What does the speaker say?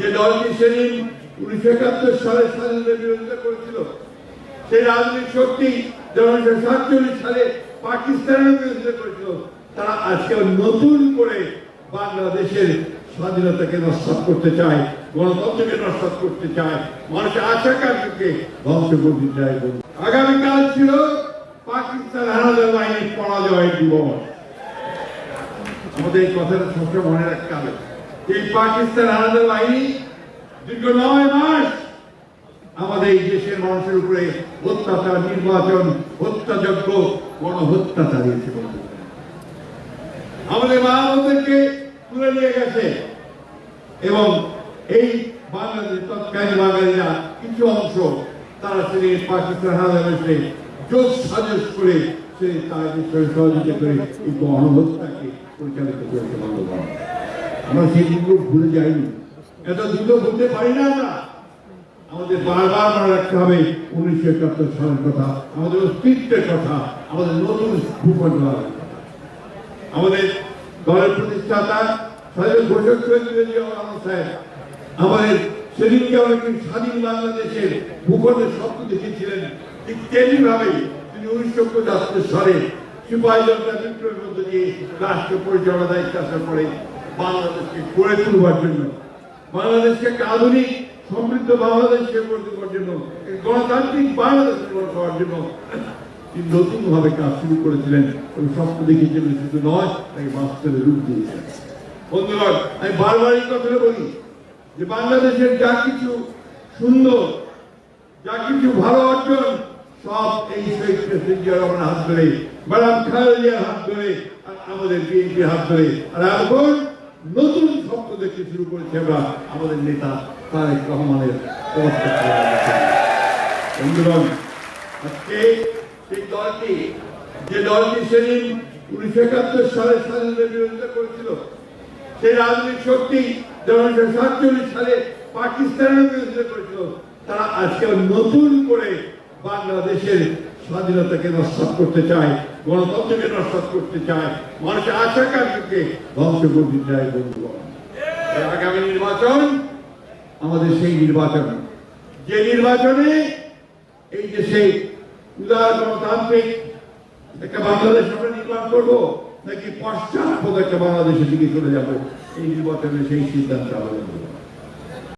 যে দলটি সেদিন 1971 সালে স্বাধীনতার বিরোধিতা করেছিল, সেই রাজনৈতিক শক্তি যেমন 1947 সালে পাকিস্তানের বিরোধিতা করেছিল, তারা আজকে নতুন করে বাংলাদেশের স্বাধীনতাকে নস্বাত করতে চায়, গণতন্ত্রকে নস্বাত করতে চায়, মানুষের আশা-আকাঙ্ক্ষাকে ধ্বংস করতে চায়। আগামীকাল ছিল পাকিস্তান হানাদার বাহিনীর পরাজয় দিবস। আমাদের এই কথাটা সবসময় মনে রাখতে হবে। এই পাকিস্তান হানাদার বাহিনী দীর্ঘ 9 মাস আমাদের এই দেশের মানুষের উপরে অত্যাচার, নির্বাচন, হত্যাযজ্ঞ, গণহত্যা চালিয়েছে। আমাদের মা বোনদেরকে তুলে নিয়ে গেছে এবং এই বাঙালি তৎকালীন বাঙালিরা কিছু অংশ তারা সেদিন পাকিস্তান হানাদারকে যোগ সাজস করে সে তাদের সহযোগিতা করে এই গণহত্যাকে পরিচালিত করেছে। আমরা সেই দিনগুলো ভুলে যাইনি, এত দ্রুত ভুলতে পারি না। আমরা আমাদের বারবার মনে রাখতে হবে 1971 সালের কথা, আমাদের অস্তিত্বের কথা, আমাদের নতুন ভূখণ্ড, আমাদের দলের প্রতিষ্ঠাতা স্বাধীন ঘোষক আমাদের সেদিনকে অনেকদিন স্বাধীন বাংলাদেশের ভূখণ্ডের স্বপ্ন দেখেছিলেন। ঠিক তেমনি ভাবেই তিনি 1975 সালে সিপাহী জনতা বিপ্লবের মধ্যে দিয়ে রাষ্ট্র পরিচালনার দায়িত্ব আসার পরে বাংলাদেশকে গড়ে তুলবার জন্য, বাংলাদেশকে একটা আধুনিক সমৃদ্ধ বাংলাদেশকে গড়ে তোলার জন্য, গণতান্ত্রিক বাংলাদেশ গড়ে তোলার জন্য তিনি নতুন ভাবে কাজ শুরু করেছিলেন এবং স্বপ্ন দেখিয়েছিলেন। শুধু নয়, তাকে বাস্তবে রূপ দিয়েছেন। বন্ধুগণ, আমি বারবার এই কথাটা বলি যে বাংলাদেশের যা কিছু সুন্দর, যা কিছু ভালো অর্জন, সব এই শহীদ প্রেসিডেন্ট জিয়া রহমানের হাত ধরে, ম্যাডাম খালেদা জিয়ার হাত ধরে, আর আমাদের বিএনপির হাত ধরে, আর এখন নতুন স্বপ্ন দেখতে শুরু করেছে আমরা আমাদের নেতা তারেক রহমানের পথ। বন্ধুগণ, আজকে সেই দলটি, যে দলটি সেদিন 1971 সালে স্বাধীনতার বিরোধিতা করেছিল, সেই রাজনৈতিক শক্তি যেমন 1947 সালে পাকিস্তানের বিরোধিতা করেছিল, তারা আজকে নতুন করে বাংলাদেশের স্বাধীনতাকে নস্বাত করতে চায়, গণতন্ত্রকে নস্বাত করতে চায়, মানুষের আশা-আকাঙ্ক্ষাকে ধ্বংস করতে চায়। বন্ধুগণ, আগামী নির্বাচন আমাদের সেই নির্বাচন, যে নির্বাচনে এই দেশে উদার গণতান্ত্রিক একটা বাংলাদেশ আমরা নির্মাণ করবো নাকি পশ্চাৎপদ একটা বাংলাদেশের দিকে চলে যাবো, এই নির্বাচনে সেই সিদ্ধান্ত আমাদের।